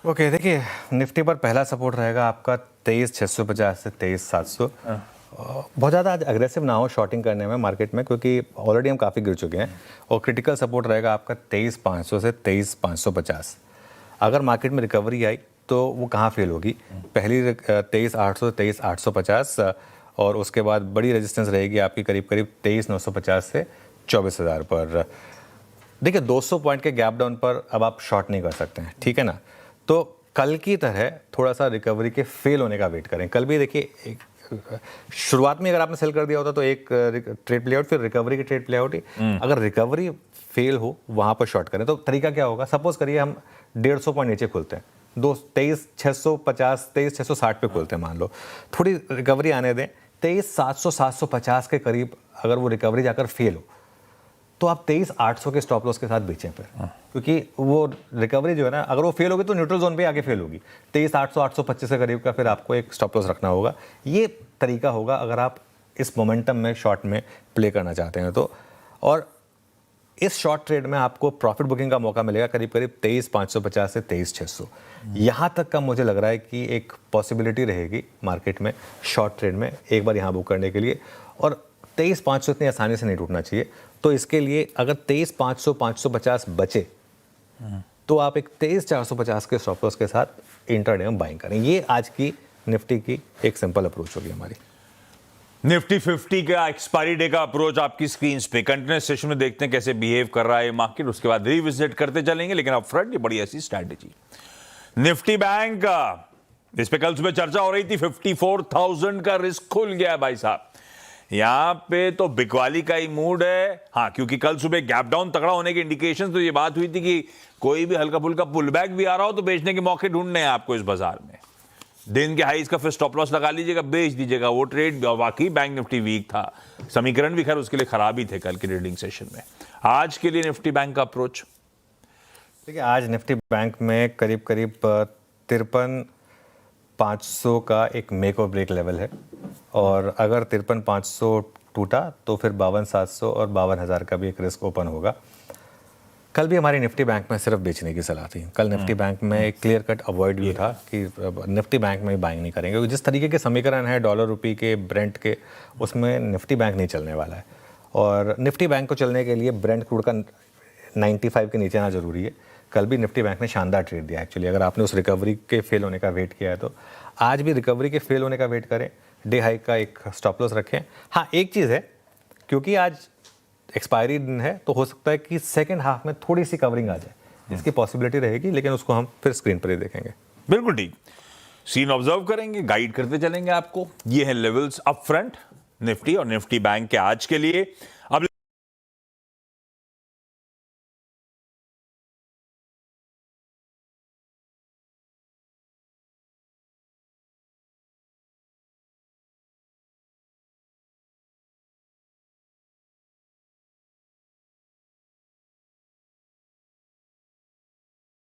Okay देखिए, Nifty पर पहला सपोर्ट रहेगा आपका 23,650 से 23,700। बहुत ज़्यादा आज अग्रेसिव ना हो शॉर्टिंग करने में मार्केट में, क्योंकि ऑलरेडी हम काफ़ी गिर चुके हैं। और क्रिटिकल सपोर्ट रहेगा आपका 23,500 से 23,550। अगर मार्केट में रिकवरी आई तो वो कहाँ फेल होगी? पहली 23,800 से 23,850, और उसके बाद बड़ी रेजिस्टेंस रहेगी आपकी करीब करीब 23,950 से 24,000 पर। देखिए 200 पॉइंट के गैप डाउन पर अब आप शॉर्ट नहीं कर सकते हैं, ठीक है ना? तो कल की तरह थोड़ा सा रिकवरी के फेल होने का वेट करें। कल भी देखिए शुरुआत में अगर आपने सेल कर दिया होता तो एक ट्रेड प्ले आउट, फिर रिकवरी की ट्रेड प्ले आउट ही। अगर रिकवरी फेल हो वहां पर शॉर्ट करें। तो तरीका क्या होगा? सपोज करिए हम 150 पॉइंट नीचे खुलते हैं, 23,650 23,660 पे खुलते हैं मान लो, थोड़ी रिकवरी आने दें, 23,700 750 के करीब अगर वो रिकवरी जाकर फेल हो तो आप 23,800 के स्टॉप लॉस के साथ बेचें फिर, क्योंकि वो रिकवरी जो है ना, अगर वो फेल होगी तो न्यूट्रल जोन पे आगे फेल होगी। 23,800 825 के करीब का फिर आपको एक स्टॉप लॉस रखना होगा। ये तरीका होगा अगर आप इस मोमेंटम में शॉर्ट में प्ले करना चाहते हैं तो। और इस शॉर्ट ट्रेड में आपको प्रॉफिट बुकिंग का मौका मिलेगा करीब करीब 23,550 से 23,600। यहाँ तक का मुझे लग रहा है कि एक पॉसिबिलिटी रहेगी मार्केट में शॉर्ट ट्रेड में एक बार यहाँ बुक करने के लिए। और 23,500 इतनी आसानी से नहीं टूटना चाहिए। तो इसके लिए अगर 23,500 550 बचे तो आप एक 23,450 के स्टॉप लॉस के साथ इंट्राडे में बाइंग करें। ये आज की निफ्टी की एक सिंपल अप्रोच होगी हमारी। निफ्टी 50 का एक्सपायरी डे का अप्रोच आपकी स्क्रीन पे। कंटिन्यूस सेशन में देखते हैं कैसे बिहेव कर रहा है मार्केट, उसके बाद रिविजिट करते चलेंगे। लेकिन अब फ्रंट ये बड़ी ऐसी स्ट्रैटेजी निफ्टी बैंक का, इस पे कल सुबह चर्चा हो रही थी, 54,000 का रिस्क खुल गया है भाई साहब। यहां पे तो बिकवाली का ही मूड है। हाँ, क्योंकि कल सुबह गैप डाउन तगड़ा होने की इंडिकेशन तो ये बात हुई थी कि कोई भी हल्का फुल्का पुल बैक भी आ रहा हो तो बेचने के मौके ढूंढने हैं आपको इस बाजार में। दिन के हाईज का फिर स्टॉप लॉस लगा लीजिएगा, बेच दीजिएगा। वो ट्रेड वाकई बैंक निफ्टी वीक था, समीकरण भी खैर उसके लिए खराब ही थे कल के ट्रेडिंग सेशन में। आज के लिए निफ्टी बैंक का अप्रोच देखिए, आज निफ्टी बैंक में करीब करीब 53,500 का एक मेक और ब्रेक लेवल है। और अगर 53,500 टूटा तो फिर 52,700 और 52,000 का भी एक रिस्क ओपन होगा। कल भी हमारी निफ्टी बैंक में सिर्फ बेचने की सलाह थी। कल निफ्टी बैंक में एक क्लियर कट अवॉइड भी था कि निफ्टी बैंक में बाइंग नहीं करेंगे, क्योंकि जिस तरीके के समीकरण है डॉलर रुपये के, ब्रेंट के, उसमें निफ्टी बैंक नहीं चलने वाला है। और निफ्टी बैंक को चलने के लिए ब्रेंट क्रूड का 95 के नीचे आना जरूरी है। कल भी निफ्टी बैंक ने शानदार ट्रेड दिया एक्चुअली। अगर आपने उस रिकवरी के फेल होने का वेट किया है तो आज भी रिकवरी के फेल होने का वेट करें, डे हाई का एक स्टॉप लॉस रखें। हाँ, एक चीज़ है, क्योंकि आज एक्सपायरी दिन है तो हो सकता है कि सेकंड हाफ में थोड़ी सी कवरिंग आ जाए, इसकी पॉसिबिलिटी रहेगी। लेकिन उसको हम फिर स्क्रीन पर ही देखेंगे। बिल्कुल ठीक, सीन ऑब्जर्व करेंगे, गाइड करते चलेंगे आपको। ये है लेवल्स अप फ्रंट निफ्टी और निफ्टी बैंक के आज के लिए।